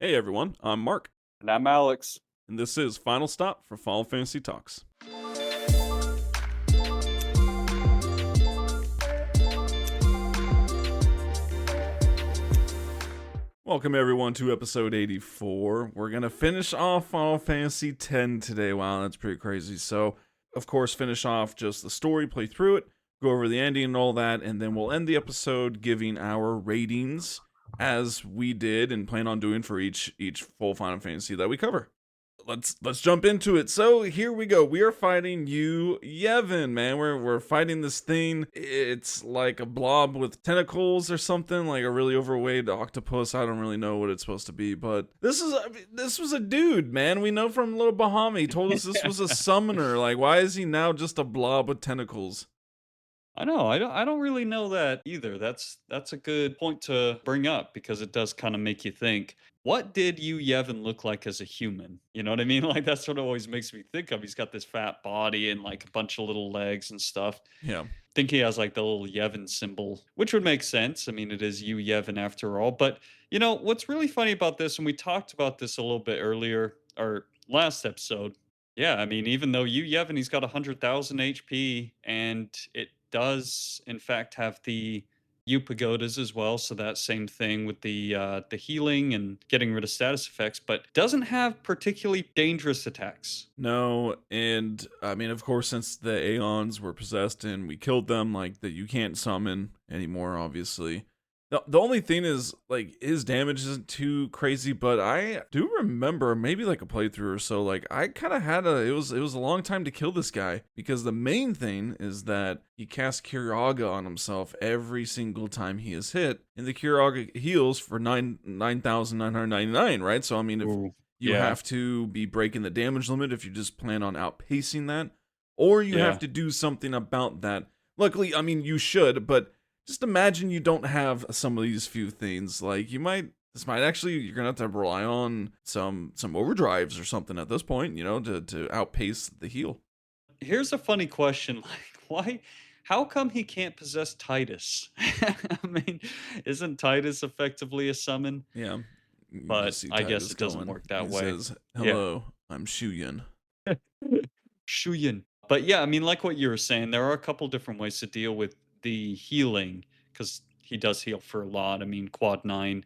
Hey everyone, I'm Mark, And I'm Alex. and this is Final Stop for Final Fantasy Talks. Welcome everyone to episode 84. We're going to finish off Final Fantasy X today. Wow, that's pretty crazy. So, of course, finish off just the story, play through it, go over the ending and all that, and then we'll end the episode giving our ratings as we did and plan on doing for each full Final Fantasy that we cover. Let's jump into it. So here we go. We are fighting Yu Yevon, man. We're fighting this thing. It's like a blob with tentacles or something, like a really overweight octopus. I don't really know what it's supposed to be, but this was a dude, man. We know from Little Bahama. He told us this was a summoner. Like, why is he now just a blob with tentacles? I know. I don't really know that either. That's a good point to bring up because it does kind of make you think. What did Yu Yevon look like as a human? You know what I mean? Like that's what it always makes me think of. He's got this fat body and like a bunch of little legs and stuff. Yeah. Think he has like the little Yevon symbol, which would make sense. I mean, it is Yu Yevon after all. But you know what's really funny about this, and we talked about this a little bit earlier or last episode. Yeah, I mean, even though Yu Yevon, he's got 100,000 HP, and it does in fact have the U pagodas as well. So that same thing with the healing and getting rid of status effects, but doesn't have particularly dangerous attacks. No, and I mean, of course, since the Aeons were possessed and we killed them, like that you can't summon anymore, obviously. The only thing is, like, his damage isn't too crazy, but I do remember maybe like a playthrough or so, like, I kind of had it was a long time to kill this guy, because the main thing is that he casts Kiraga on himself every single time he is hit, and the Kiraga heals for 9,999, right? So, I mean, if Ooh, you yeah, have to be breaking the damage limit if you just plan on outpacing that, or you yeah. have to do something about that. Luckily, I mean, you should, but just imagine you don't have some of these few things. Like, this might actually, you're gonna have to rely on some overdrives or something at this point, to outpace the heal. Here's a funny question: like, why? How come he can't possess Titus? I mean, isn't Titus effectively a summon? Yeah, you just But see I guess Titus it doesn't going. work that He way. says, Yeah. "Hello, I'm Shuyin." Shuyin. But yeah, I mean, like what you were saying, there are a couple different ways to deal with the healing because he does heal for a lot. I mean, quad nine,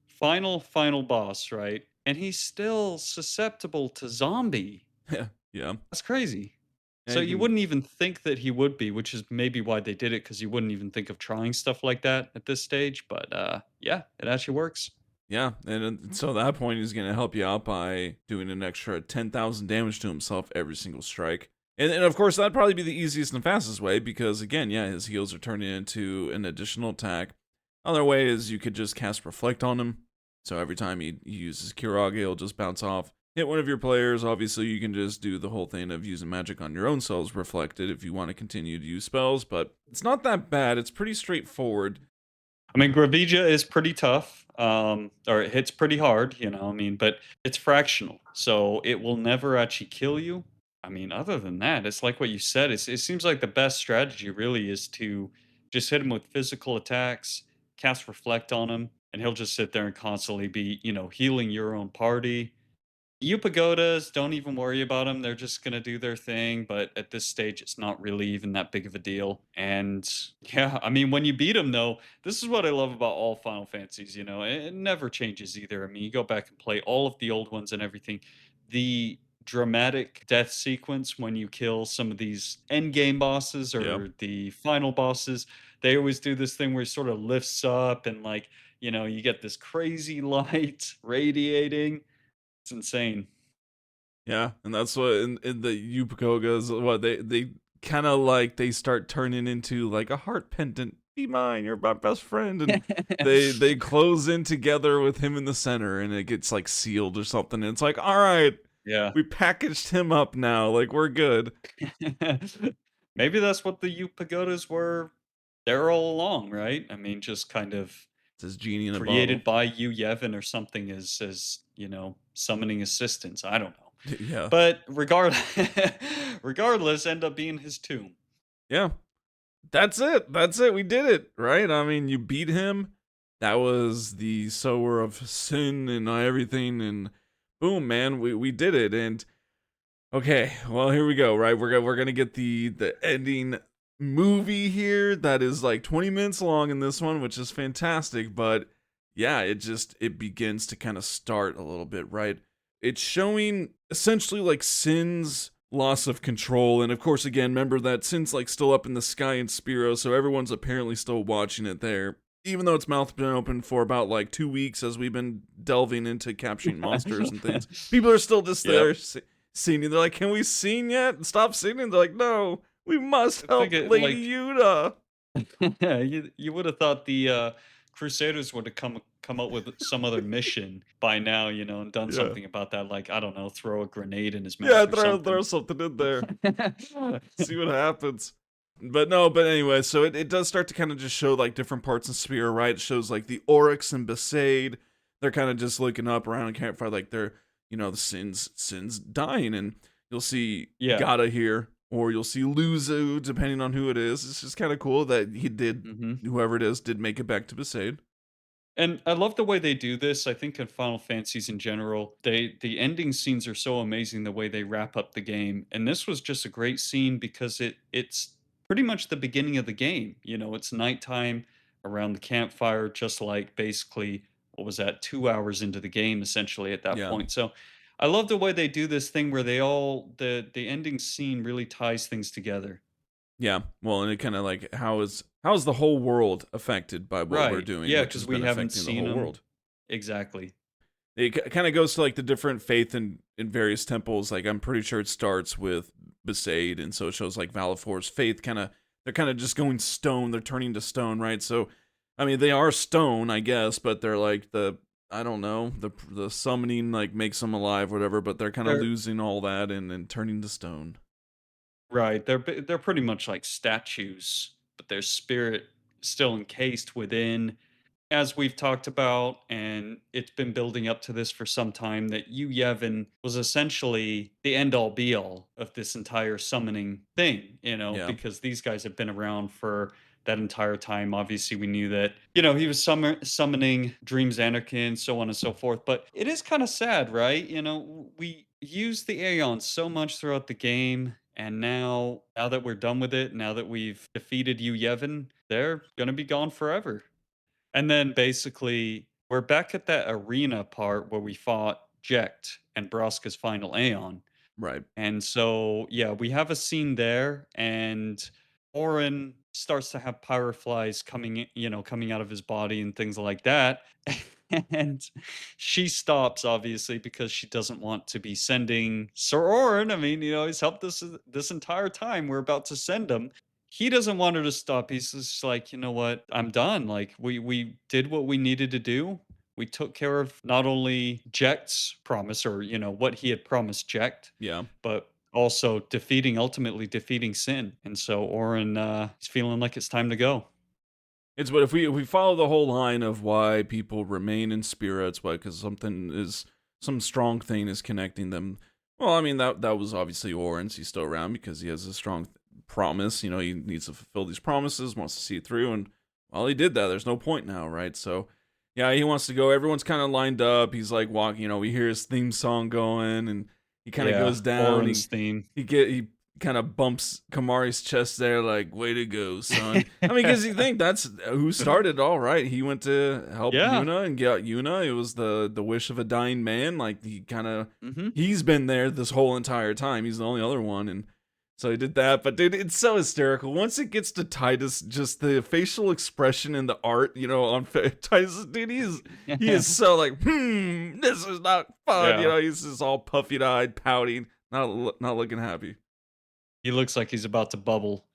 final boss, right? And he's still susceptible to zombie. Yeah, yeah, That's crazy. yeah. So You you can. wouldn't even think that he would be, which is maybe why they did it because you wouldn't even think of trying stuff like that at this stage. But yeah, it actually works. Yeah, so at that point, he's going to help you out by doing an extra 10,000 damage to himself every single strike. And of course, that'd probably be the easiest and fastest way because, again, yeah, his heals are turning into an additional attack. Other way is you could just cast Reflect on him. So every time he uses Kiraga, he'll just bounce off. Hit one of your players. Obviously, you can just do the whole thing of using magic on your own selves reflected if you want to continue to use spells, but it's not that bad. It's pretty straightforward. I mean, Gravija is pretty tough, or it hits pretty hard, you know. I mean, but it's fractional, so it will never actually kill you. I mean, other than that, it's like what you said. It seems like the best strategy really is to just hit him with physical attacks, cast Reflect on him, and he'll just sit there and constantly be, healing your own party. Pagodas, don't even worry about them. They're just going to do their thing. But at this stage, it's not really even that big of a deal. And yeah, I mean, when you beat them, though, this is what I love about all Final Fantasies. It never changes either. I mean, you go back and play all of the old ones and everything. The dramatic death sequence when you kill some of these end game bosses Yeah. or the final bosses, they always do this thing where he sort of lifts up and, like, you get this crazy light radiating. It's insane. Yeah, and that's what in the Yupakogas, what they kind of like they start turning into like a heart pendant. Be mine, you're my best friend, and they close in together with him in the center, and it gets like sealed or something. And it's like, all right, Yeah. we packaged him up now, like we're good. Maybe that's what the U pagodas were there all along, right? I mean, just kind of It's his genie in a bottle. created by Yu Yevon or something as summoning assistants. I don't know. Yeah, But regardless, end up being his tomb. yeah. That's it. That's it. We did it, right? I mean, you beat him. That was the sower of sin and everything, and boom, man, we did it. And okay, well here we go. Right, we're gonna get the ending movie here that is like 20 minutes long in this one, which is fantastic. But yeah, it begins to kind of start a little bit. Right, it's showing essentially like Sin's loss of control, and of course, again, remember that Sin's like still up in the sky in Spiro, so everyone's apparently still watching it there even though its mouth's been open for about like 2 weeks as we've been delving into capturing monsters and things, people are still just Yep. there singing. They're like, "Can we sing yet? Stop singing." They're like, "No, we must I think help it Lady like Yuta." yeah, you would have thought the Crusaders would have come up with some other mission by now, and done Yeah, something about that. Like I don't know, throw a grenade in his yeah, mouth or throw something. something in there, see what happens. But no, but anyway, so it does start to kind of just show like different parts of Spear, right? It shows like the Oryx and Besaid. They're kind of just looking up around a campfire, like they're, the Sin's dying, and you'll see Yeah. Gata here, or you'll see Luzu, depending on who it is. It's just kind of cool that hmm whoever it is, did make it back to Besaid. And I love the way they do this. I think in Final Fantasies in general, the ending scenes are so amazing the way they wrap up the game. And this was just a great scene because it's pretty much the beginning of the game. It's nighttime around the campfire, just like basically what was that, 2 hours into the game essentially at that Yeah, point. So I love the way they do this thing where the ending scene really ties things together. yeah. Well, and it kind of like how is the whole world affected by what we're Right. doing, Yeah, which has because we been haven't affecting the seen whole them. world. Exactly. It kind of goes to like the different faith in various temples. Like I'm pretty sure it starts with Besaid, and so it shows like Valifor's faith. They're kind of just going stone. They're turning to stone, right? So, I mean, they are stone, I guess, but they're like I don't know, the summoning like makes them alive, whatever. But they're kind of They're losing all that and turning to stone. Right, they're pretty much like statues, but their spirit still encased within. As we've talked about, and it's been building up to this for some time, that Yu Yevon was essentially the end all be all of this entire summoning thing, Yeah, because these guys have been around for that entire time. Obviously, we knew that, he was summoning Dreams Anarchy and so on and so forth. But it is kind of sad, right? We use the Aeons so much throughout the game. And now that we're done with it, now that we've defeated Yu Yevon, they're going to be gone forever. And then basically, we're back at that arena part where we fought Jecht and Braska's final Aeon. right. And so, yeah, we have a scene there, and Orin starts to have pyroflies coming out of his body and things like that. And she stops, obviously, because she doesn't want to be sending Sir Orin. I mean, he's helped us this entire time. We're about to send him. He doesn't want her to stop. He's just like, you know what? I'm done. Like, we did what we needed to do. We took care of not only Jecht's promise, or what he had promised Jecht, Yeah. but also ultimately defeating Sin. And so Orin is feeling like it's time to go. It's but if we follow the whole line of why people remain in spirits, why because some strong thing is connecting them. Well, I mean that was obviously Oren's. He's still around because he has a strong promise. He needs to fulfill these promises, wants to see it through, and well, he did that. There's no point now, right? So yeah, he wants to go. Everyone's kind of lined up. He's like walking. We hear his theme song going, and he kind of Yeah, goes down. Orin's theme. He kind of bumps Kamari's chest there, like, way to go, son. I mean, because you think that's who started it all, right? He went to help Yeah. Yuna and get Yuna. It was the wish of a dying man. Like, hmm he's been there this whole entire time. He's the only other one. And so he did that. But dude, it's so hysterical. Once it gets to Titus, just the facial expression and the art, on Titus, dude, he is so like, this is not fun. yeah. He's just all puffy eyed, pouting, not looking happy. He looks like he's about to bubble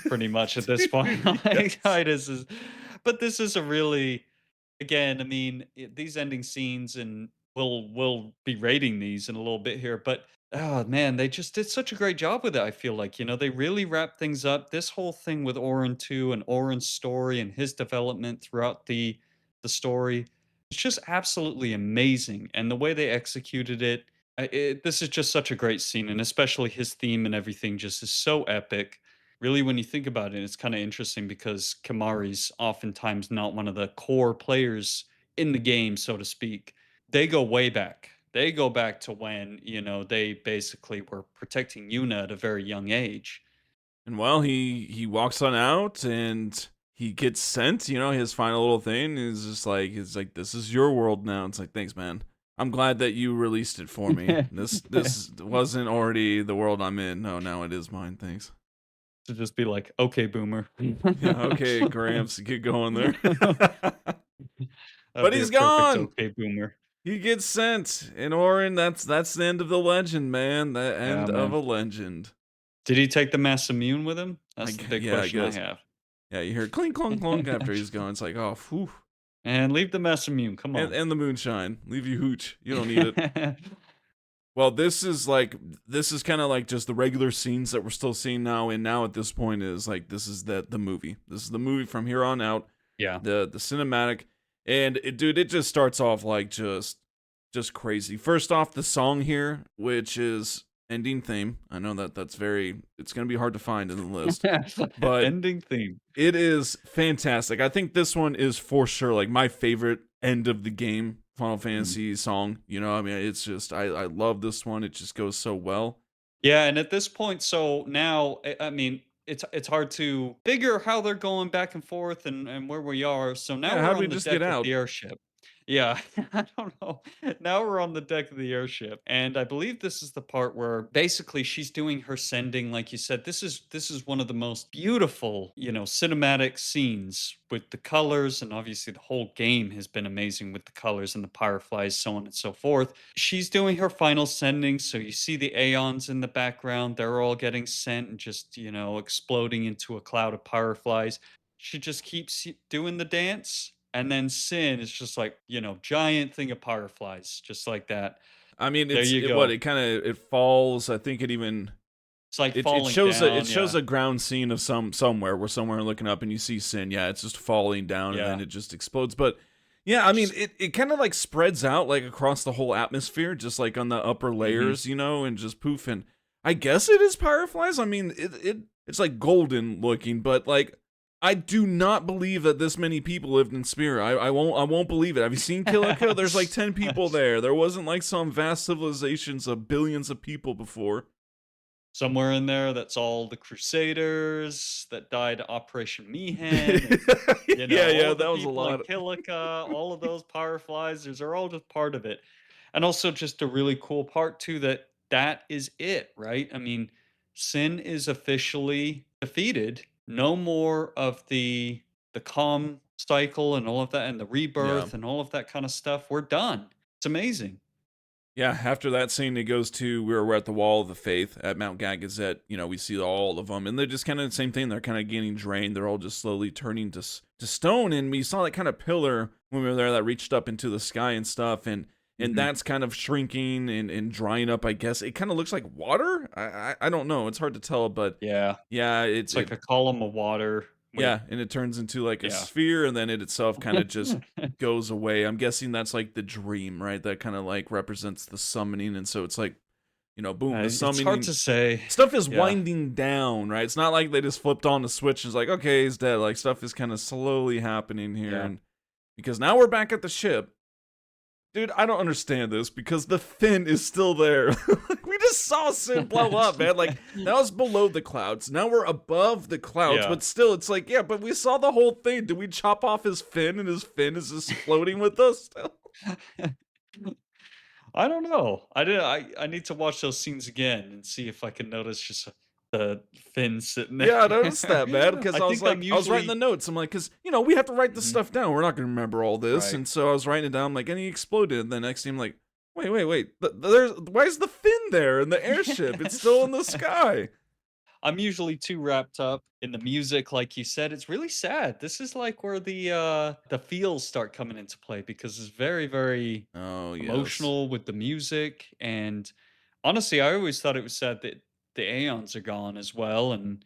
pretty much at this point. Yes. Like Titus is, but this is a really, again, I mean, these ending scenes, and we'll be rating these in a little bit here, but oh man, they just did such a great job with it. I feel like, they really wrapped things up. This whole thing with Orin too, and Orin's story and his development throughout the story, it's just absolutely amazing. And the way they executed it, this is just such a great scene, and especially his theme and everything just is so epic. really, when you think about it, it's kind of interesting because Kamari's oftentimes not one of the core players in the game, so to speak. They go way back. They go back to when, they basically were protecting Yuna at a very young age. And well, he walks on out and he gets sent. His final little thing is just like this is your world now. It's like, thanks, man. I'm glad that you released it for me. This wasn't already the world I'm in. No, now it is mine. Thanks. To just be like, okay, boomer. Yeah, okay, Gramps, get going there. That'd But be a he's perfect gone. okay boomer. He gets sent. And Orin, that's the end of the legend, man. The Yeah, end of man. a legend. Did he take the mass immune with him? That's the big Yeah, I question I guess. have. Yeah, you hear clink clunk clunk after he's gone. It's like, oh, whew. And leave the mass immune. Come on. And the moonshine. Leave you hooch. You don't need it. Well, this is kind of like just the regular scenes that we're still seeing now, and now at this point is like this is the movie. This is the movie from here on out. Yeah. The cinematic, and dude, it just starts off like just crazy. First off, the song here, which is ending theme. I know it's gonna be hard to find in the list, but Ending theme. it is fantastic. I think this one is for sure like my favorite end of the game Final Fantasy song. I mean, it's just I love this one. It just goes so well. Yeah, and at this point, so now, I mean, it's hard to figure how they're going back and forth and where we are. So now Yeah, how we're do we on the just get deck of out? the airship. Yeah, I don't know. Now we're on the deck of the airship, and I believe this is the part where basically she's doing her sending, like you said. This is one of the most beautiful, cinematic scenes with the colors, and obviously the whole game has been amazing with the colors and the fireflies, so on and so forth. She's doing her final sending, so you see the Aeons in the background. They're all getting sent and just, exploding into a cloud of fireflies. She just keeps doing the dance. And then Sin is just like, giant thing of fireflies, just like that. I mean, There you go. it kind of it falls. I think it even It's like it falling shows it down. shows Yeah. a ground scene of somewhere where somewhere looking up and you see Sin. Yeah, it's just falling down and then Yeah. it just explodes. But yeah, I mean, Just, it kind of like spreads out like across the whole atmosphere, just like on the upper mhm. layers, and just poof. And I guess it is fireflies. I mean, it's like golden looking, but like I do not believe that this many people lived in Spira. I won't believe it. Have you seen Kilika? There's like 10 people there. There wasn't like some vast civilizations of billions of people before. Somewhere in there, that's all the Crusaders that died Operation Mihan. And, all Yeah, of the that was a people in lot. Kilika, all of those fireflies, those are all just part of it. And also just a really cool part too that is it, right? I mean, Sin is officially defeated. No more of the calm cycle and all of that and the Yeah. rebirth and all of that kind of stuff. We're done. It's amazing. Yeah, after that scene, it goes to we're at the Wall of the Faith at Mount Gagazet. We see all of them, and they're just kind of the same thing. They're kind of getting drained. They're all just slowly turning to stone. And we saw that kind of pillar when we were there that reached up into the sky and stuff, and Mhm. that's kind of shrinking and drying up. I guess it kind of looks like water. I don't know. It's hard to tell, but Yeah. yeah, It's like a column of water with yeah, and it turns into like a yeah. sphere, and then it itself kind of just goes away. I'm guessing that's like the dream, right? That kind of like represents the summoning, and so it's like, boom, the It's hard summoning to say. stuff is Yeah. winding down, right? It's not like they just flipped on the switch and it's like, okay, he's dead. Like stuff is kind of slowly happening here, Yeah. and because now we're back at the ship. Dude, I don't understand this because the fin is still there. We just saw Sid blow up, man. Like, that was below the clouds. Now we're above the clouds, Yeah. but still, it's like, yeah, but we saw the whole thing. Did we chop off his fin and his fin is just floating with us still? I don't know. I need to watch those scenes again and see if I can notice just the fin sitting there. Yeah, I noticed that, man, because I I was think I'm like, I was writing the usually notes. I'm like, because, we have to write this Mhm. stuff down. We're not going to remember all this. Right. And so I was writing it down. I'm like, and he exploded. And the next thing I'm like, wait. Why is the fin there in the airship? It's still in the sky. I'm usually too wrapped up in the music, like you said. It's really sad. This is like where the feels start coming into play because it's very, very Oh, yes. emotional with the music. And honestly, I always thought it was sad that the Aeons are gone as well. And,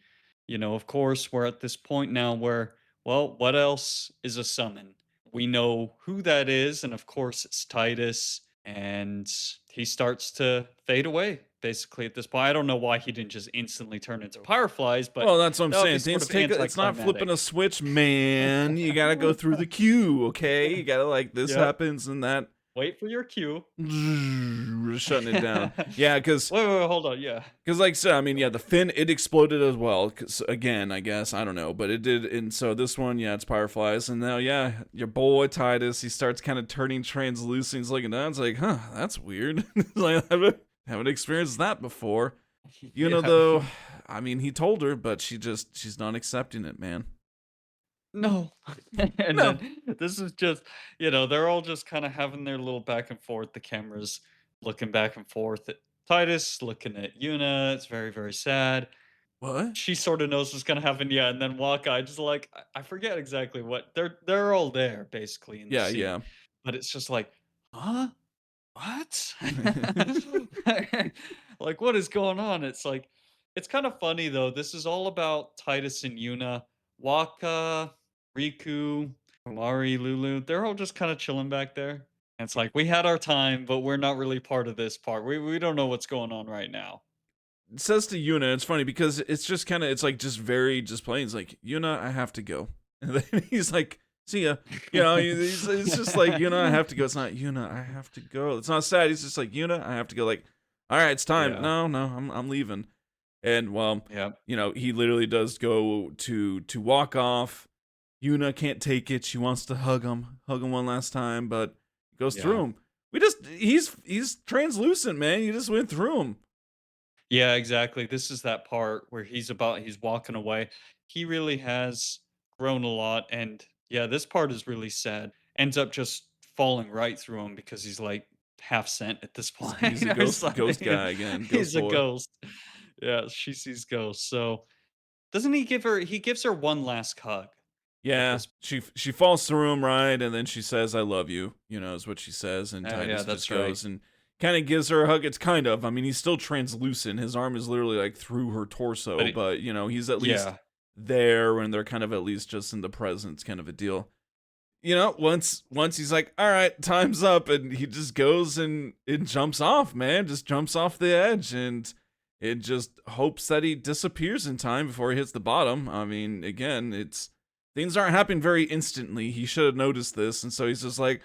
of course, we're at this point now where, well, what else is a summon? We know who that is. And of course, it's Titus. and he starts to fade away basically at this point. I don't know why he didn't just instantly turn into fireflies, but Well, that's what I'm that would be saying. sort Things of take it's not flipping a anticlimactic. switch, man. You gotta go through the queue, okay? You gotta like this Yep. happens and that Wait for your cue. shutting it down. wait, Yeah, because wait, hold on. Yeah. like I said, I mean, yeah, the fin it exploded as well. 'Cause, again, I guess I don't know, but it did. And so this one, yeah, it's fireflies, and now, yeah, your boy Titus, he starts kind of turning translucent. He's looking down. It's like, huh, that's weird. Like, I haven't experienced that before. Yeah. Though, I mean, he told her, but she's not accepting it, man. No. And No. then this is just, they're all just kind of having their little back and forth. The cameras looking back and forth at Titus, looking at Yuna. It's very, very sad. What? She sort of knows what's gonna happen, yeah. And then Waka, just like I forget exactly what they're all there basically in the Yeah, scene, yeah. but it's just like, huh? What? Like, what is going on? It's like, it's kind of funny though. This is all about Titus and Yuna. Waka, Riku, Kumari, Lulu, they're all just kind of chilling back there. And it's like, we had our time, but we're not really part of this part. We don't know what's going on right now. It says to Yuna, it's funny because it's just kind of, it's like just very, just plain. It's like, Yuna, I have to go. And then he's like, see ya. It's just like, Yuna, I have to go. It's not, Yuna, I have to go. It's not sad. He's just like, Yuna, I have to go. Like, all right, it's time. Yeah. No, no, I'm leaving. And well, Yeah. he literally does go to walk off. Yuna can't take it. She wants to hug him one last time, but it goes through Yeah. him. He's translucent, man. You just went through him. Yeah, exactly. This is that part where he's walking away. He really has grown a lot, and yeah, this part is really sad. Ends up just falling right through him because he's like half sent at this He's point a or ghost something. guy again, ghost He's a boy. ghost. Yeah, she sees ghosts. So doesn't he give her? He gives her one last hug at Yeah, this. she falls through him, right, and then she says, "I love you." Is what she says, and Yeah, Titus just that's right. goes and kind of gives her a hug. It's kind of, I mean, he's still translucent. His arm is literally like through her torso, But but he's at least yeah, there, and they're kind of at least just in the presence, kind of a deal. Once he's like, "All right, time's up," and he just goes and it jumps off, man, just jumps off the edge, and it just hopes that he disappears in time before he hits the bottom. I mean, again, it's things aren't happening very instantly. He should have noticed this, and so he's just like,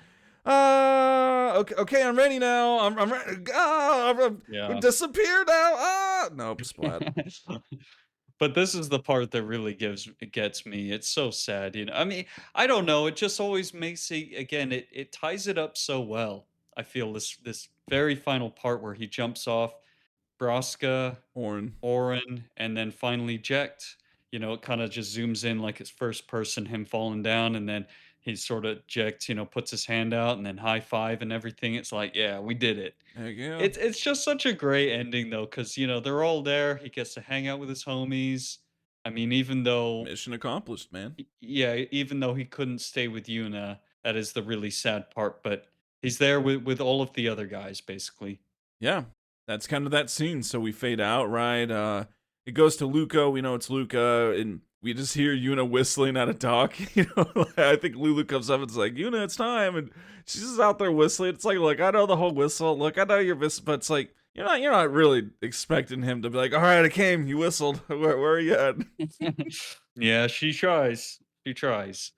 okay, okay, I'm ready now. I'm ready. I'm yeah. disappear now. Nope, splat. But this is the part that really gets me. It's so sad, I mean, I don't know. It just always makes it again. It ties it up so well. I feel this very final part where he jumps off Braska, Orin. Orin, and then finally Jecht. It kind of just zooms in like it's first person, him falling down, and then he sort of Jecht, puts his hand out and then high five and everything. It's like, yeah, we did it. Heck yeah. It's just such a great ending though, because they're all there. He gets to hang out with his homies. I mean, even though Mission accomplished, man. yeah, even though he couldn't stay with Yuna, that is the really sad part. But he's there with all of the other guys, basically. Yeah, that's kind of that scene. So we fade out, right? It goes to Luca. We know it's Luca, and we just hear Yuna whistling at a dock. I think Lulu comes up and is like, "Yuna, it's time," and she's just out there whistling. It's like, look, I know the whole whistle. Look, I know you're whistling, but it's like you're not really expecting him to be like, "All right, I came. You whistled. Where are you at?" Yeah, she tries. She tries.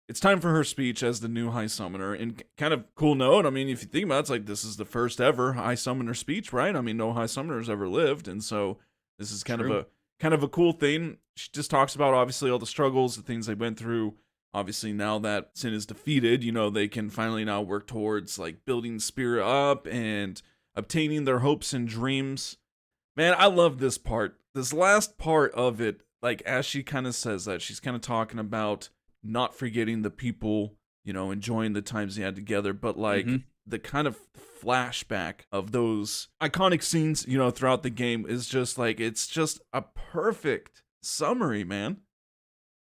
It's time for her speech as the new High Summoner. And kind of cool note, I mean, if you think about it, it's like this is the first ever High Summoner speech, right? I mean, no High Summoners ever lived, and so this is True. kind of a cool thing. She just talks about obviously all the struggles, the things they went through. Obviously, now that Sin is defeated, they can finally now work towards like building Spirit up and obtaining their hopes and dreams. Man, I love this part. This last part of it, like as she kind of says that, she's kind of talking about not forgetting the people, enjoying the times they had together, but like Hmm. the kind of flashback of those iconic scenes, throughout the game is just like it's just a perfect summary, man.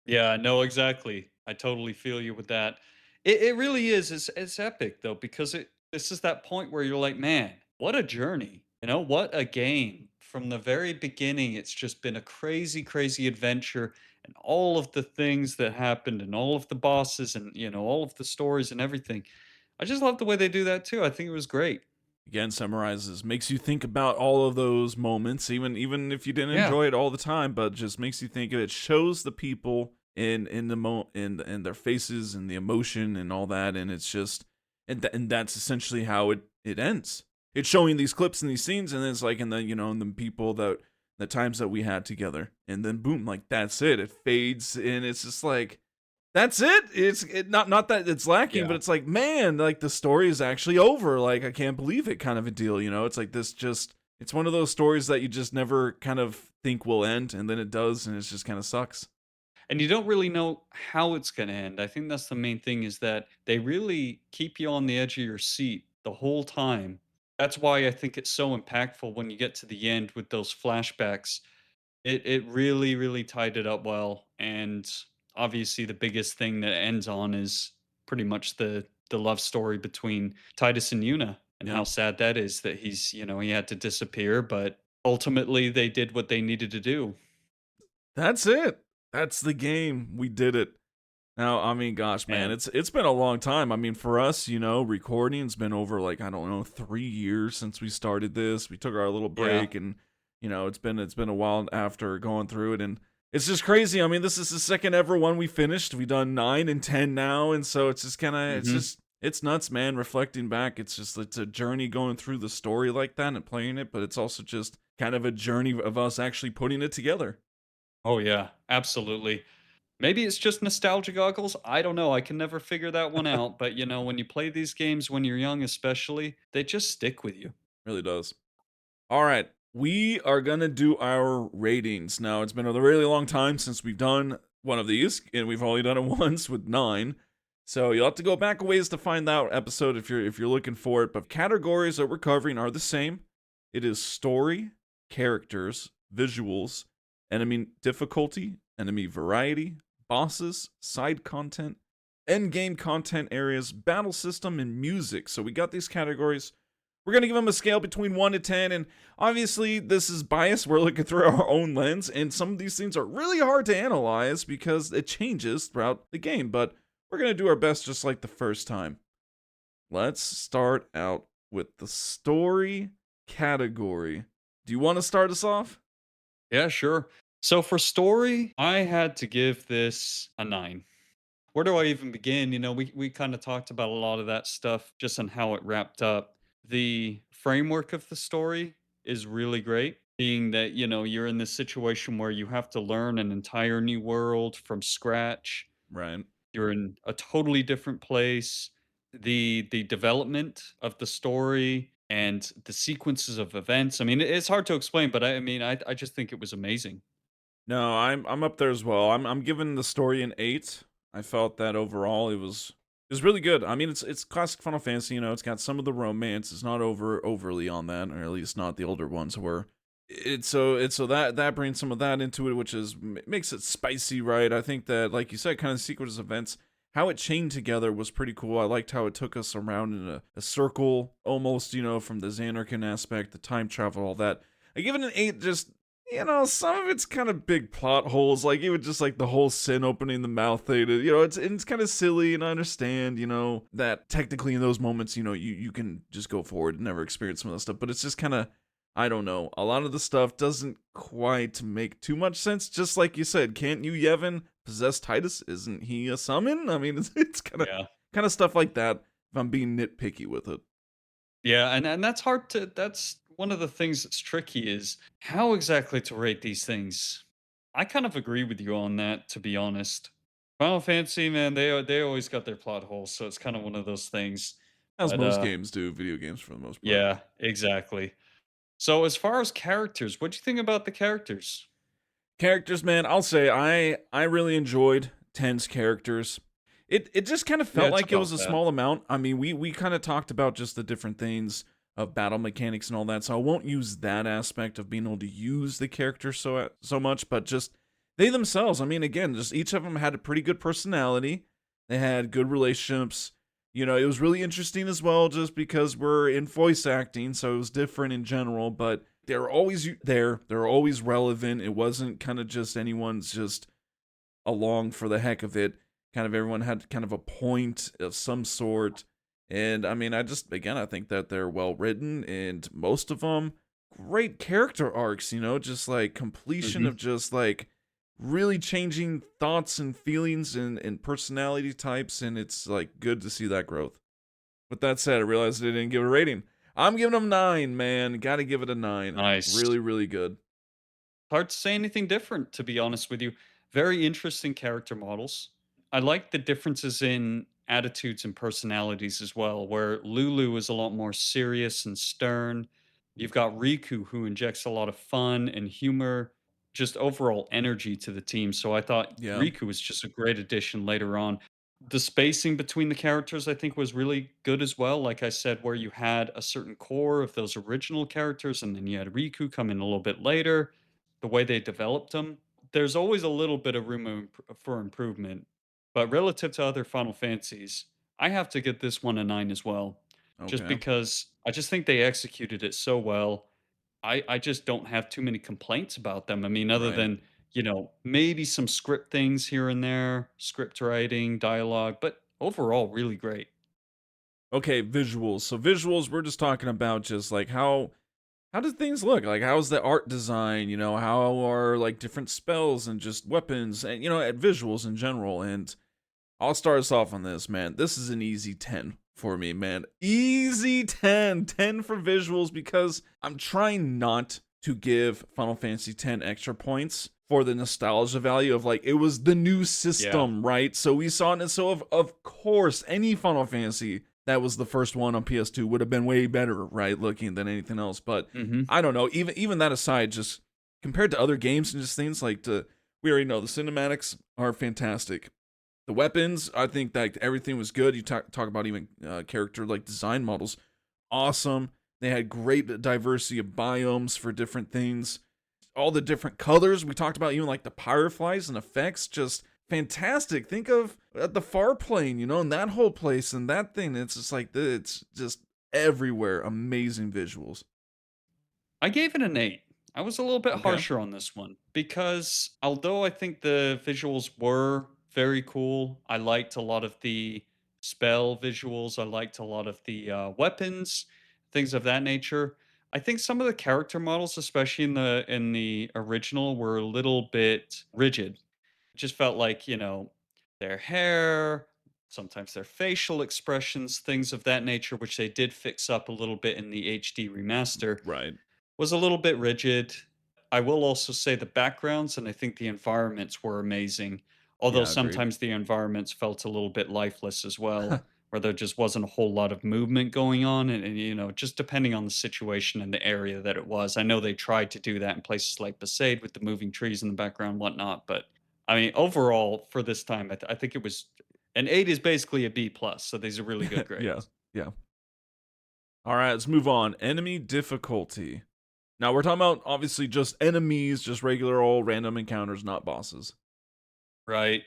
Yeah, no, exactly. I totally feel you with that. It really is. It's epic though, because this is that point where you're like, man, what a journey. What a game. From the very beginning, it's just been a crazy, crazy adventure, and all of the things that happened and all of the bosses and all of the stories and everything. I just love the way they do that too. I think it was great. Again, summarizes, makes you think about all of those moments, even if you didn't Yeah. enjoy it all the time, but just makes you think of it. Shows the people in the in their faces and the emotion and all that, and it's just and that's essentially how it ends. It's showing these clips and these scenes, and then it's like in the in the people that the times that we had together, and then boom, like that's it. It fades, and it's just like that's it. Not that it's lacking, but Yeah. it's like, man, like the story is actually over. Like I can't believe it, kind of a deal. It's like this just it's one of those stories that you just never kind of think will end, and then it does, and it just kind of sucks. And you don't really know how it's going to end. I think that's the main thing is that they really keep you on the edge of your seat the whole time. That's why I think it's so impactful when you get to the end with those flashbacks. It really really tied it up well, and obviously the biggest thing that it ends on is pretty much the love story between Titus and Yuna, and how Yeah, sad that is that he had to disappear, but ultimately they did what they needed to do. that's it. That's the game. We did it. Now, I mean, gosh, man, And it's been a long time. I mean, for us, recording's been over like I don't know 3 years since we started this. We took our little yeah. break, and it's been a while after going through it, and it's just crazy. I mean, this is the second ever one we finished. We've done 9 and 10 now, and so it's just kind of Mhm. it's nuts, man. Reflecting back, it's a journey going through the story like that and playing it, but it's also just kind of a journey of us actually putting it together. Oh yeah, absolutely. Maybe it's just nostalgia goggles. I don't know. I can never figure that one out. But when you play these games when you're young, especially, they just stick with you. Really does. All right. We are going to do our ratings. Now, it's been a really long time since we've done one of these, and we've only done it once with 9. So you'll have to go back a ways to find that episode if you're looking for it. But categories that we're covering are the same. It is story, characters, visuals, enemy difficulty, enemy variety, bosses, side content, end game content areas, battle system, and music. So we got these categories. We're going to give them a scale between 1 to 10, and obviously this is biased. We're looking through our own lens, and some of these things are really hard to analyze because it changes throughout the game, but we're going to do our best just like the first time. Let's start out with the story category. Do you want to start us off? Yeah, sure. So for story, I had to give this a 9. Where do I even begin? We kind of talked about a lot of that stuff just on how it wrapped up. The framework of the story is really great, being that, you're in this situation where you have to learn an entire new world from scratch. Right. You're in a totally different place. The development of the story and the sequences of events. I mean, it's hard to explain, but I just think it was amazing. No, I'm up there as well. I'm giving the story an 8. I felt that overall it was really good. I mean, it's classic Final Fantasy. It's got some of the romance. It's not overly on that, or at least not the older ones were. It's so that brings some of that into it, which is makes it spicy, right? I think that, like you said, kind of sequence events, how it chained together was pretty cool. I liked how it took us around in a circle, almost, from the Xanarkin aspect, the time travel, all that. I give it an 8. Just some of it's kind of big plot holes, like even just like the whole Sin opening the mouth thing. It's kind of silly, and I understand, that technically in those moments, you can just go forward and never experience some of that stuff. But it's just kind of, I don't know. A lot of the stuff doesn't quite make too much sense. Just like you said, can't Yu Yevon possess Titus? Isn't he a summon? I mean, it's Yeah. kind of stuff like that. If I'm being nitpicky with it. Yeah, and that's hard to that's one of the things that's tricky is how exactly to rate these things. I kind of agree with you on that, to be honest. Final Fantasy, man, they always got their plot holes, so it's kind of one of those things. As But most games do, video games for the most part. yeah, exactly. So as far as characters, what do you think about the characters? Characters, man, I'll say I really enjoyed Ten's characters. It just kind of Yeah, felt it's like it was about a that. small amount. I mean, we kind of talked about just the different things of battle mechanics and all that, so I won't use that aspect of being able to use the characters so much, but just they themselves. I mean, again, just each of them had a pretty good personality. They had good relationships. It was really interesting as well, just because we're in voice acting, so it was different in general, but they're always there. They're always relevant. It wasn't kind of just anyone's just along for the heck of it. Kind of everyone had kind of a point of some sort. And I mean, I think that they're well written, and most of them great character arcs, just like completion Hmm. of just like really changing thoughts and feelings and personality types. And it's like good to see that growth. With that said, I realized I didn't give a rating. I'm giving them 9, man. Gotta give it a 9. Nice. Really, really good. Hard to say anything different, to be honest with you. Very interesting character models. I like the differences in attitudes and personalities as well, where Lulu is a lot more serious and stern. You've got Riku, who injects a lot of fun and humor, just overall energy to the team. So I thought Yeah. Riku was just a great addition later on. The spacing between the characters, I think, was really good as well. Like I said, where you had a certain core of those original characters, and then you had Riku come in a little bit later, the way they developed them, there's always a little bit of room for improvement. But relative to other Final Fantasies, I have to get this one a 9 as well, just Okay. because I just think they executed it so well. I just don't have too many complaints about them. I mean, other Right. than, maybe some script things here and there, script writing, dialogue, but overall, really great. Okay, visuals. So visuals, we're just talking about just like how do things look? Like how's the art design, how are like different spells and just weapons and at visuals in general. And I'll start us off on this, man. This is an easy 10 for me, man. Easy 10. 10 for visuals because I'm trying not to give Final Fantasy X extra points for the nostalgia value of like it was the new Yeah. system, right? So we saw it, and so of course any Final Fantasy that was the first one on PS2 would have been way better, right, looking than anything else. But Hmm. I don't know. Even that aside, just compared to other games and just things like we already know the cinematics are fantastic. The weapons, I think that everything was good. You talk about even character like design models, awesome. They had great diversity of biomes for different things. All the different colors we talked about, even like the fireflies and effects, just fantastic. Think of the far plane, and that whole place and that thing. It's just like it's just everywhere. Amazing visuals. I gave it an 8. I was a little bit Okay. harsher on this one because although I think the visuals were very cool, I liked a lot of the spell visuals, I liked a lot of the weapons, things of that nature. I think some of the character models, especially in the original, were a little bit rigid. It just felt like, their hair, sometimes their facial expressions, things of that nature, which they did fix up a little bit in the HD remaster, Right. was a little bit rigid. I will also say the backgrounds and I think the environments were amazing, although Yeah, agreed. sometimes the environments felt a little bit lifeless as well, where there just wasn't a whole lot of movement going on, and just depending on the situation and the area that it was. I know they tried to do that in places like Besaid with the moving trees in the background and whatnot, but I mean, overall for this time, I think it was an 8 is basically a B plus, so these are really good Yeah. grades. Yeah. All right, let's move on. Enemy difficulty. Now we're talking about obviously just enemies, just regular old random encounters, not bosses. Right.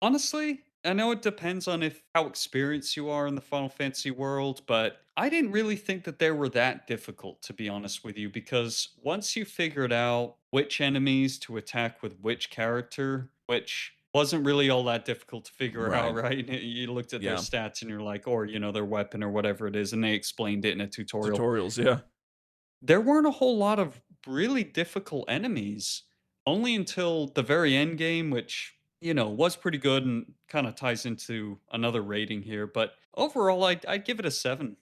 Honestly, I know it depends on if how experienced you are in the Final Fantasy world, but I didn't really think that they were that difficult, to be honest with you, because once you figured out which enemies to attack with which character, which wasn't really all that difficult to figure out, Right. right? You looked at their Yeah. stats and you're like, or their weapon or whatever it is, and they explained it in a tutorial. Tutorials, yeah. There weren't a whole lot of really difficult enemies, only until the very end game, which, was pretty good and kind of ties into another rating here. But overall, I'd give it a 7.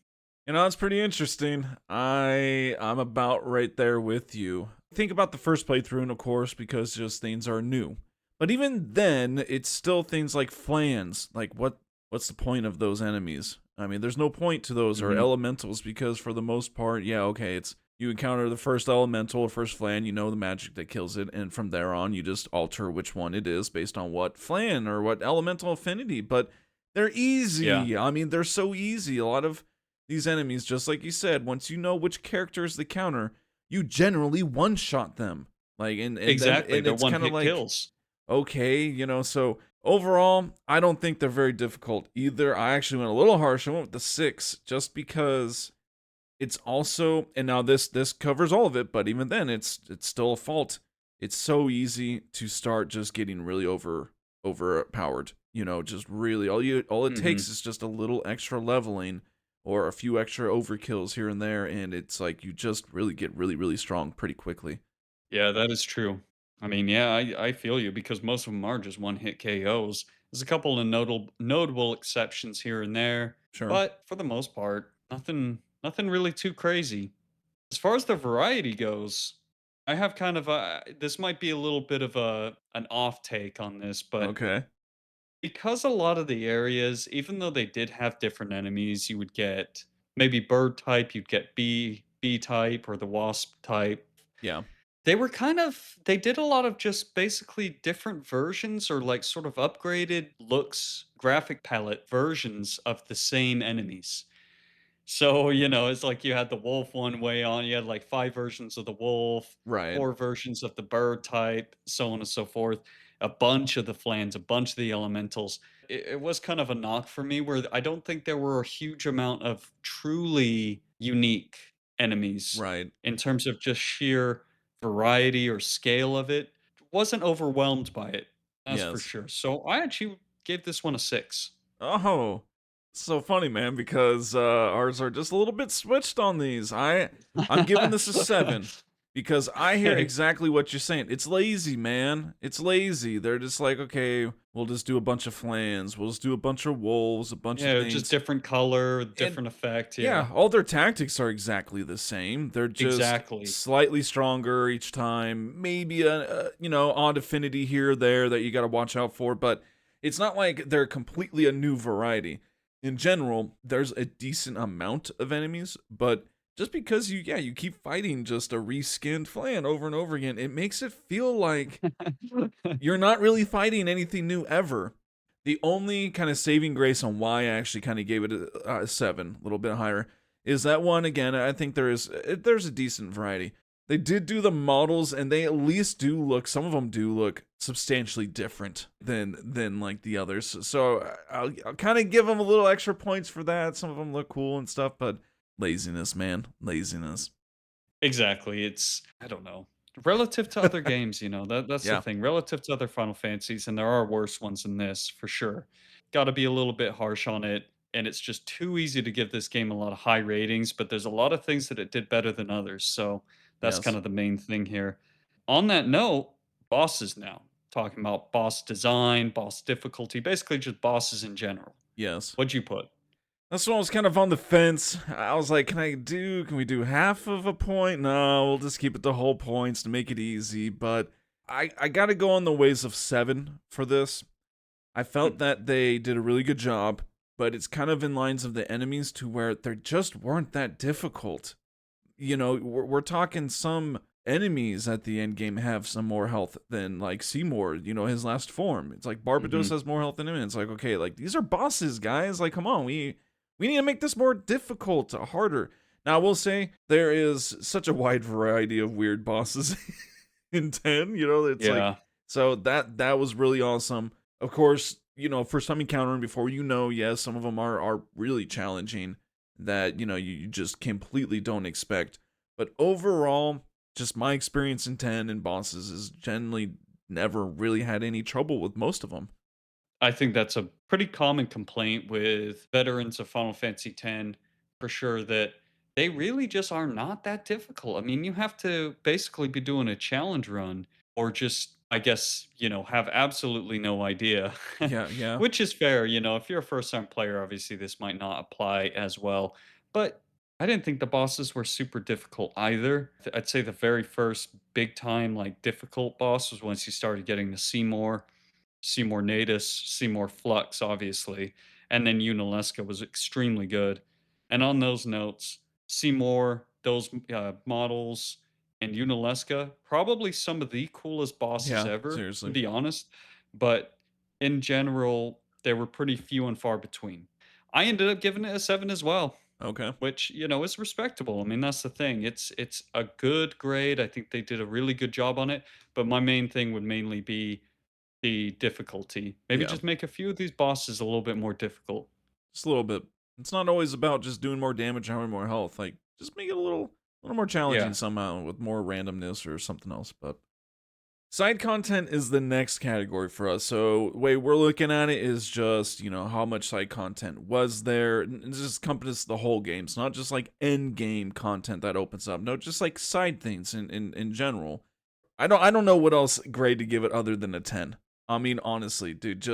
That's pretty interesting. I'm about right there with you. Think about the first playthrough, and of course, because just things are new. But even then, it's still things like flans. Like what's the point of those enemies? I mean, there's no point to those or Hmm. elementals because for the most part, yeah, okay, it's you encounter the first elemental or first flan, you know the magic that kills it, and from there on, you just alter which one it is based on what flan or what elemental affinity. But they're Yeah, easy. I mean, they're so easy. A lot of these enemies, just like you said, once you know which character is the counter, you generally one shot them. Like and then exactly. and They're it's one kind of hit like kills. okay, so overall, I don't think they're very difficult either. I actually went a little harsh. I went with the 6 just because it's also, and now this covers all of it, but even then it's still a fault. It's so easy to start just getting really overpowered just really all it Hmm. takes is just a little extra leveling or a few extra overkills here and there, and it's like you just really get really, really strong pretty quickly. Yeah, that is true. I mean, yeah, I feel you because most of them are just one hit KOs. There's a couple of notable exceptions here and there, Sure. but for the most part, nothing really too crazy. As far as the variety goes, I have kind of a this might be a little bit of an off take on this, but Okay. because a lot of the areas, even though they did have different enemies, you would get maybe bird type, you'd get bee type or the wasp type. Yeah. They did a lot of just basically different versions or like sort of upgraded looks, graphic palette versions of the same enemies. So, it's like you had the wolf one way on, you had like 5 versions of the wolf, Right. 4 versions of the bird type, so on and so forth, a bunch of the flans, a bunch of the elementals. It was kind of a knock for me where I don't think there were a huge amount of truly unique enemies Right. in terms of just sheer variety or scale of it. Wasn't overwhelmed by it, that's for Yes. sure. So I actually gave this one a 6. Oh, so funny, man, because ours are just a little bit switched on these. I'm giving this a 7 because I hear Okay. exactly what you're saying. It's lazy, man. It's lazy. They're just like, okay, we'll just do a bunch of flans. We'll just do a bunch of wolves, a bunch of Yeah, just things. different color, And different effect, yeah. yeah, all their tactics are exactly the same. They're just Exactly. slightly stronger each time. Maybe a odd affinity here or there that you got to watch out for, but it's not like they're completely a new variety. In general, there's a decent amount of enemies, but just because you keep fighting just a reskinned flan over and over again, it makes it feel like you're not really fighting anything new ever. The only kind of saving grace on why I actually kind of gave it a 7, a little bit higher, is that one again. I think there's a decent variety. They did do the models, and they at least do look. Some of them do look substantially different than like the others. So I'll kind of give them a little extra points for that. Some of them look cool and stuff, but laziness, man, laziness. Exactly, it's I don't know. Relative to other games, that's the Yeah. thing. Relative to other Final Fantasies, and there are worse ones than this, for sure. Gotta be a little bit harsh on it, and it's just too easy to give this game a lot of high ratings, but there's a lot of things that it did better than others, so that's kind Yes. of the main thing here. On that note, bosses now. Talking about boss design, boss difficulty, basically just bosses in general. Yes. What'd you put? That's when I was kind of on the fence. I was like, can we do half of a point? No, we'll just keep it to whole points to make it easy. But I gotta go on the ways of 7 for this. I Hmm. felt that they did a really good job, but it's kind of in lines of the enemies to where they just weren't that difficult. We're talking some enemies at the end game have some more health than like Seymour, his last form. It's like Barbados Mhm. has more health than him. And it's like, okay, like these are bosses, guys. Like, come on, we need to make this more difficult, harder. Now, I will say there is such a wide variety of weird bosses in 10. It's like Yeah. so that was really awesome. Of course, first time encountering before, yes, some of them are really challenging that you just completely don't expect. But overall, just my experience in 10 and bosses is generally never really had any trouble with most of them. I think that's a pretty common complaint with veterans of Final Fantasy X, for sure, that they really just are not that difficult. I mean, you have to basically be doing a challenge run or just, I guess, have absolutely no idea, Yeah, yeah. which is fair. If you're a first time player, obviously this might not apply as well. But I didn't think the bosses were super difficult either. I'd say the very first big time, like difficult boss was once you started getting to Seymour. Seymour Natus, Seymour Flux, obviously, and then Unalesca was extremely good. And on those notes, Seymour, those models, and Unalesca, probably some of the coolest bosses Yeah, ever, to seriously. be honest. But in general, they were pretty few and far between. I ended up giving it a 7 as well, Okay. which is respectable. I mean, that's the thing. It's a good grade. I think they did a really good job on it. But my main thing would mainly be the difficulty. Maybe Yeah. just make a few of these bosses a little bit more difficult. Just a little bit. It's not always about just doing more damage, having more health. Like just make it a little more challenging Yeah. somehow with more randomness or something else. But Side content is the next category for us. So the way we're looking at it is just, how much side content was there. It just encompasses the whole game. It's not just like end game content that opens up. No, just like side things in general. I don't know what else grade to give it other than a 10. I mean, honestly, dude,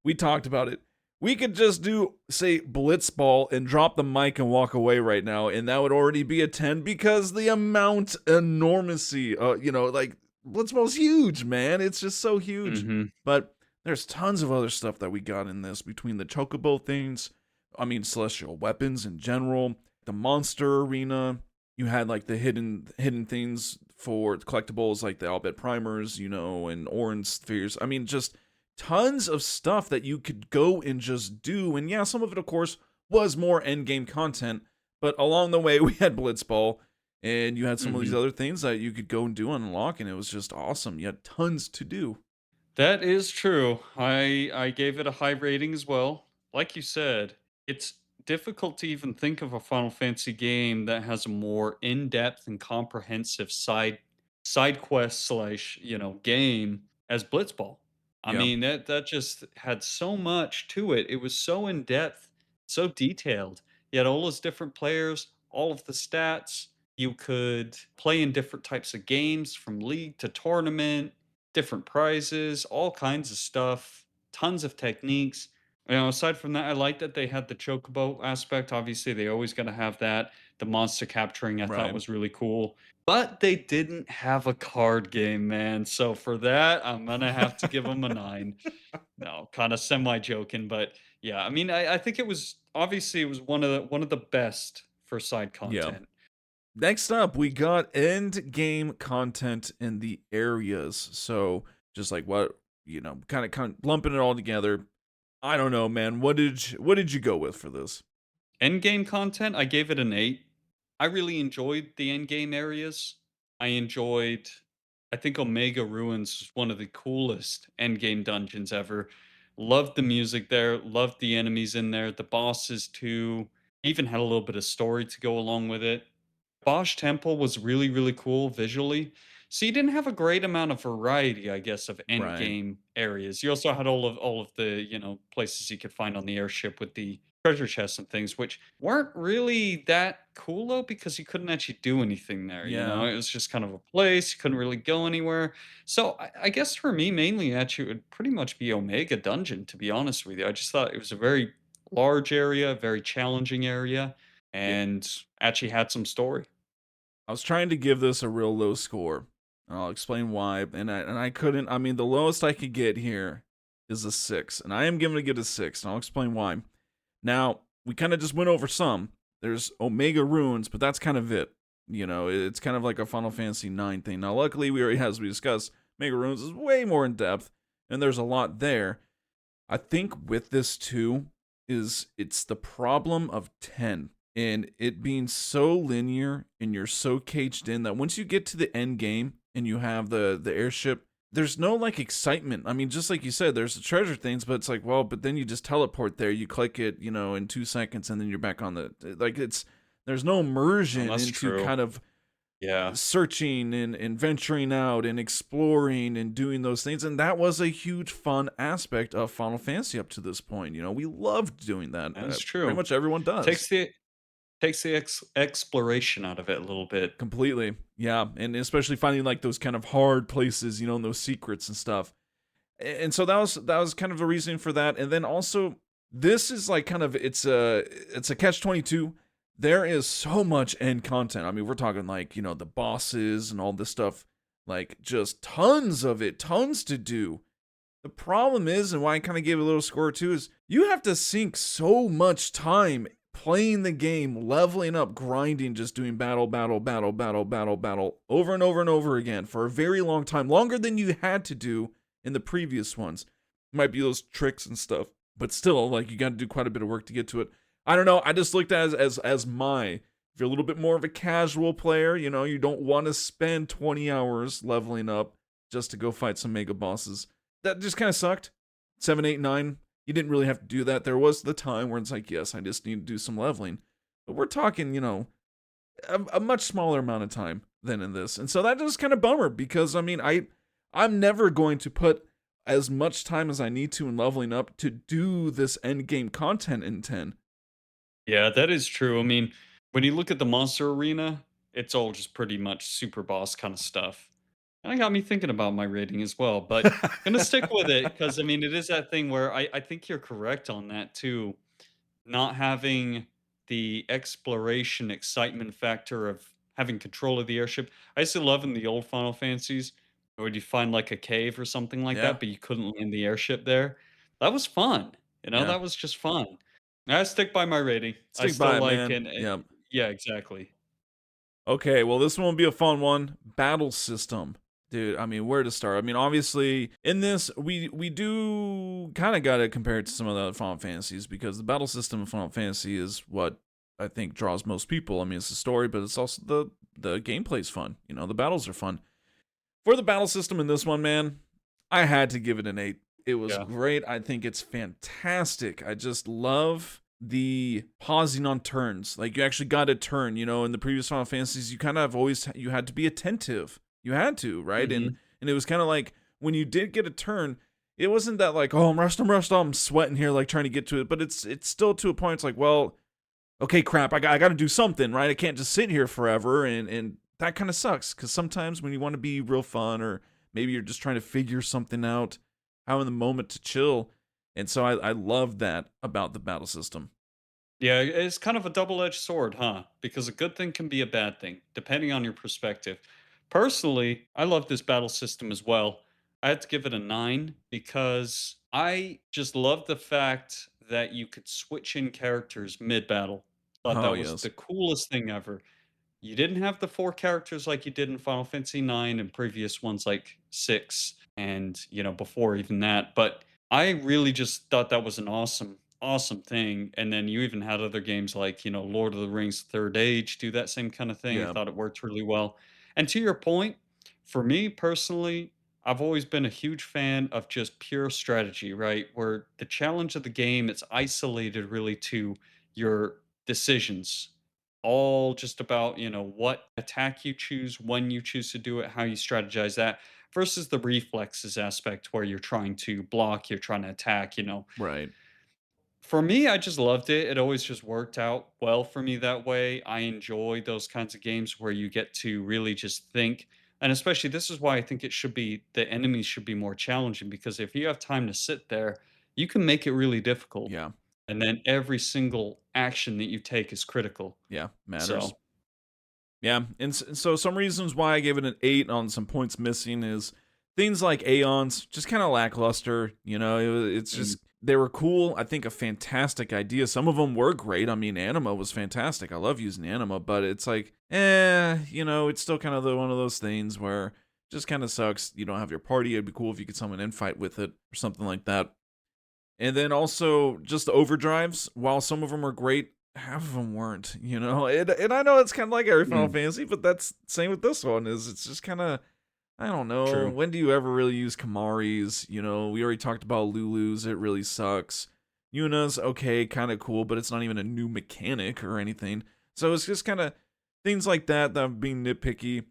we talked about it. We could just do, say, Blitzball and drop the mic and walk away right now, and that would already be a 10 because the amount, enormity, like, Blitzball's huge, man. It's just so huge. Mm-hmm. But there's tons of other stuff that we got in this between the chocobo things, celestial weapons in general, the monster arena. You had like the hidden things for collectibles like the Albert primers, and orange spheres. Just tons of stuff that you could go and just do. And yeah, some of it, of course, was more end game content. But along the way, we had Blitzball. And you had some of these other things that you could go and do and unlock, and it was just awesome. You had tons to do. That is true. I gave it a high rating as well. Like you said, it's difficult to even think of a Final Fantasy game that has a more in-depth and comprehensive side quest slash, game as Blitzball. I Yeah. mean, that just had so much to it. It was so in-depth, so detailed. You had all those different players, all of the stats. You could play in different types of games from league to tournament, different prizes, all kinds of stuff, tons of techniques. Aside from that, I like that they had the chocobo aspect. Obviously, they always got to have that. The monster capturing I thought Right. was really cool. But they didn't have a card game, man. So for that, I'm gonna have to give them a 9. No, kind of semi joking, but yeah, I think it was one of the best for side Yeah. content. Next up, we got end game content in the areas. So just like what, kind of lumping it all together. I don't know, man. What did you go with for this? Endgame content, I gave it an 8. I really enjoyed the endgame areas. I enjoyed I think Omega Ruins is one of the coolest endgame dungeons ever. Loved the music there, loved the enemies in there, the bosses too. Even had a little bit of story to go along with it. Bosch Temple was really, really cool visually. So you didn't have a great amount of variety, I guess, of end Right. game areas. You also had all of the, places you could find on the airship with the treasure chests and things, which weren't really that cool though, because you couldn't actually do anything there. Yeah. It was just kind of a place, you couldn't really go anywhere. So I guess for me, mainly actually it would pretty much be Omega Dungeon, to be honest with you. I just thought it was a very large area, very challenging area, Yeah. and actually had some story. I was trying to give this a real low score. And I'll explain why. And I couldn't. The lowest I could get here is a 6, and I am giving it a 6, and I'll explain why. Now, we kind of just went over some. There's Omega Ruins, but that's kind of it. It's kind of like a Final Fantasy IX thing. Now, luckily, as we discussed, Omega Ruins is way more in depth, and there's a lot there. I think with this too it's the problem of 10 and it being so linear and you're so caged in that once you get to the end game and you have the airship, there's no like excitement. Just like you said, there's the treasure things, but it's like, well, but then you just teleport there, you click it, in 2 seconds, and then you're back on there's no immersion That's into true. kind of Yeah. searching and venturing out and exploring and doing those things. And that was a huge fun aspect of Final Fantasy up to this point. We loved doing that. That's Pretty true. much everyone does. Takes the exploration out of it a little bit. Completely. Yeah. And especially finding like those kind of hard places, and those secrets and stuff. And so that was kind of the reasoning for that. And then also this is like kind of it's a catch-22. There is so much end content. We're talking like, the bosses and all this stuff, like just tons of it, tons to do. The problem is, and why I kind of gave it a little score too, is you have to sink so much time playing the game, leveling up, grinding, just doing battle, over and over and over again for a very long time, longer than you had to do in the previous ones. Might be those tricks and stuff, but still, like, you got to do quite a bit of work to get to it. I don't know. I just looked at it as if you're a little bit more of a casual player, you don't want to spend 20 hours leveling up just to go fight some mega bosses. That just kind of sucked. 7, 8, 9. You didn't really have to do that. There was the time where it's like, yes, I just need to do some leveling. But we're talking, a much smaller amount of time than in this. And so that was kind of bummer because, I'm never going to put as much time as I need to in leveling up to do this end game content in 10. Yeah, that is true. I mean, when you look at the monster arena, it's all just pretty much super boss kind of stuff. And that got me thinking about my rating as well, but gonna stick with it because I mean, it is that thing where I think you're correct on that too. Not having the exploration excitement factor of having control of the airship. I used to love in the old Final Fantasies where you find like a cave or something like Yeah, that, but you couldn't land the airship there. That was fun. yeah. That was just fun. I stick by my rating. I Stick still by it, like man. and Yep. yeah, exactly. Okay, well, this one will be a fun one. Battle system. Dude, I mean, where to start? I mean, obviously, in this, we do kind of got to compare it to some of the other Final Fantasies because the battle system of Final Fantasy is what I think draws most people. I mean, it's the story, but it's also the gameplay's fun. You know, the battles are fun. For the battle system in this one, man, I had to give it an 8. It was Yeah. great. I think it's fantastic. I just love the pausing on turns. Like you actually got a turn, you know, in the previous Final Fantasies, you kind of always you had to be attentive. You had to, right? And Mhm. and it was kind of like when you did get a turn, it wasn't that like, oh, I'm rushed, I'm sweating here like trying to get to it, but it's still to a point it's like, well, okay, crap, I got to do something, right? I can't just sit here forever, and that kind of sucks because sometimes when you want to be real fun, or maybe you're just trying to figure something out, how in the moment to chill, and so I love that about the battle system. Yeah, it's kind of a double-edged sword, huh? Because a good thing can be a bad thing, depending on your perspective. Personally, I love this battle system as well. I had to give it a 9 because I just love the fact that you could switch in characters mid-battle. Thought Oh that was the yes, coolest thing ever. You didn't have the 4 characters like you did in Final Fantasy IX and previous ones like 6 and, before even that, but I really just thought that was an awesome thing, and then you even had other games like, Lord of the Rings: Third Age do that same kind of thing. I yeah, thought it worked really well. And to your point, for me personally, I've always been a huge fan of just pure strategy, right? Where the challenge of the game, it's isolated really to your decisions all just about, what attack you choose, when you choose to do it, how you strategize that versus the reflexes aspect where you're trying to block, you're trying to attack. right, For me, I just loved it. It always just worked out well for me that way. I enjoy those kinds of games where you get to really just think. And especially this is why I think the enemies should be more challenging because if you have time to sit there, you can make it really difficult. yeah, And then every single action that you take is critical. yeah, matters. So, Yeah, and so some reasons why I gave it an 8 on some points missing is things like Aeons, just kind of lackluster. You know, it's mm, just they were cool. I think a fantastic idea. Some of them were great. I mean, Anima was fantastic. I love using Anima, but it's like, you know, it's still kind of one of those things where just kind of sucks. You don't have your party. It'd be cool if you could summon in fight with it or something like that. And then also just the overdrives, while some of them are great, half of them weren't, you know. And I know it's kind of like every Final mm, Fantasy, but that's same with this one. Is it's just kind of I don't know. true. When do you ever really use Kamari's? You know, we already talked about Lulu's. It really sucks. Yuna's okay, kind of cool, but it's not even a new mechanic or anything. So it's just kind of things like that I'm being nitpicky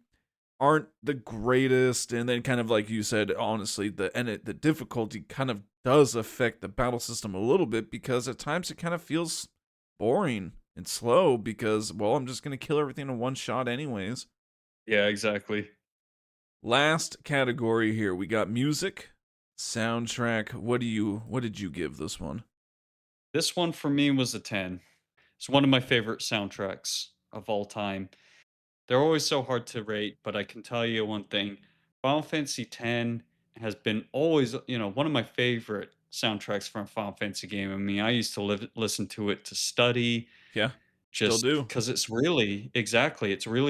aren't the greatest, and then kind of like you said, honestly, the difficulty kind of does affect the battle system a little bit because at times it kind of feels boring and slow because, well, I'm just gonna kill everything in one shot anyways. Yeah, exactly. Last category here, we got music, soundtrack. What did you give this one? This one for me was a 10. It's one of my favorite soundtracks of all time. They're always so hard to rate, but I can tell you one thing. Final Fantasy X has been always, one of my favorite soundtracks from a Final Fantasy game. I mean, I used to listen to it to study, Yeah, still just do. because it's really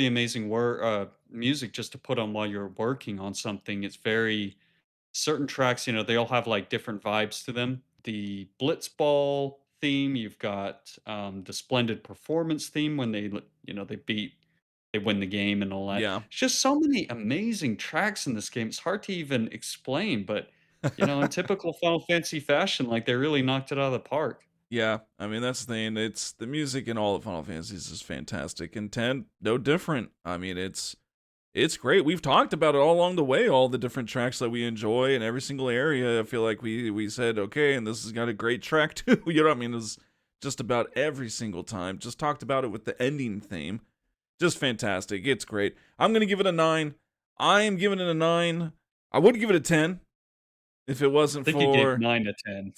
amazing music just to put on while you're working on something. It's very certain tracks, they all have like different vibes to them. The Blitzball theme, you've got the Splendid Performance theme when they win the game and all that. Yeah. It's just so many amazing tracks in this game. It's hard to even explain, but in typical Final Fantasy fashion, like they really knocked it out of the park. Yeah, I mean that's the thing. It's the music in all of Final Fantasies is fantastic, and 10 no different. I mean It's great. We've talked about it all along the way, all the different tracks that we enjoy in every single area. I feel like we said, okay, and this has got a great track too. You know what I mean? It's just about every single time. Just talked about it with the ending theme. Just fantastic. It's great. I'm going to give it a 9. I am giving it a 9. I would give it a 10 if it wasn't I think you gave for 9 to 10.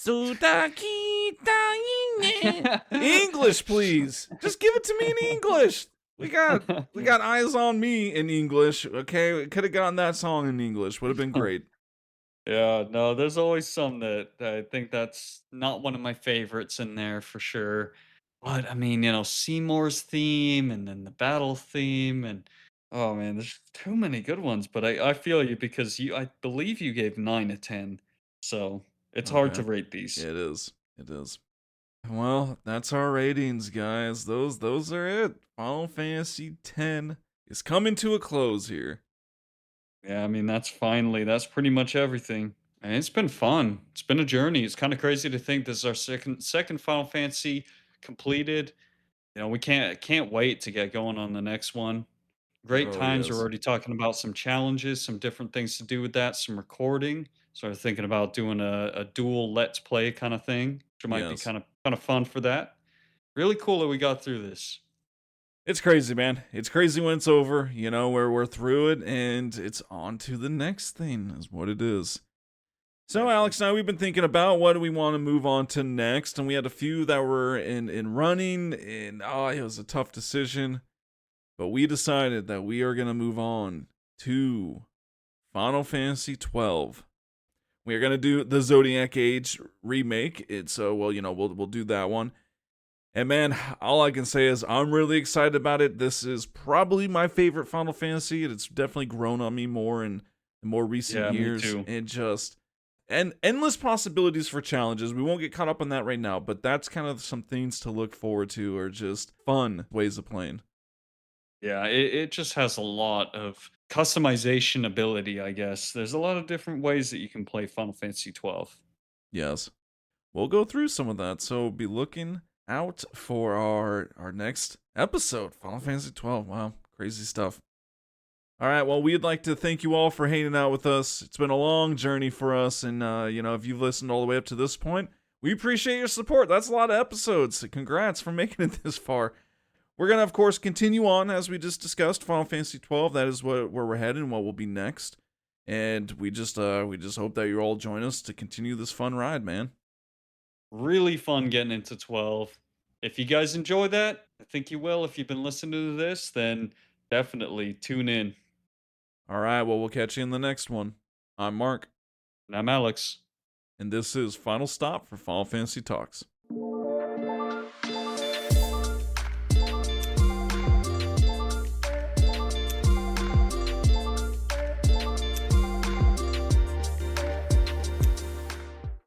English, please. Just give it to me in English. We got Eyes on Me in English. Okay, we could have gotten that song in English. Would have been great. Yeah, no, there's always some that I think that's not one of my favorites in there for sure. But I mean, Seymour's theme and then the battle theme and oh man, there's too many good ones. But I feel you because I believe you gave 9 to 10. So it's hard Okay. to rate these. It is. It is. Well, that's our ratings, guys. Those are it. Final Fantasy X is coming to a close here. Yeah, I mean that's pretty much everything. And it's been fun. It's been a journey. It's kind of crazy to think this is our second Final Fantasy completed. We can't wait to get going on the next one. Great Oh times. We're yes. already talking about some challenges, some different things to do with that, some recording. So I'm thinking about doing a dual let's play kind of thing, which might be Yes. kind of fun for that. Really cool that we got through this. It's crazy, man. It's crazy when it's over, where we're through it and it's on to the next thing, is what it is. So, Definitely. Alex and I, we've been thinking about what do we want to move on to next, and we had a few that were in running, and it was a tough decision, but we decided that we are going to move on to Final Fantasy XII. We are going to do the Zodiac Age remake. We'll do that one. And man, all I can say is I'm really excited about it. This is probably my favorite Final Fantasy, and it's definitely grown on me more in more recent Yeah, me years. too. And endless possibilities for challenges. We won't get caught up on that right now, but that's kind of some things to look forward to, or just fun ways of playing. Yeah, it just has a lot of customization ability, I guess. There's a lot of different ways that you can play Final Fantasy 12. Yes, we'll go through some of that. So be looking out for our next episode, Final Fantasy 12. Wow, crazy stuff. All right, well, we'd like to thank you all for hanging out with us. It's been a long journey for us, and if you've listened all the way up to this point, we appreciate your support. That's a lot of episodes. Congrats for making it this far. We're gonna, of course, continue on as we just discussed. Final Fantasy 12. That is where we're headed and what will be next. And we just hope that you all join us to continue this fun ride, man. Really fun getting into 12. If you guys enjoy that, I think you will. If you've been listening to this, then definitely tune in. All right, well, we'll catch you in the next one. I'm Mark, And I'm Alex. and this is Final Stop for Final Fantasy Talks.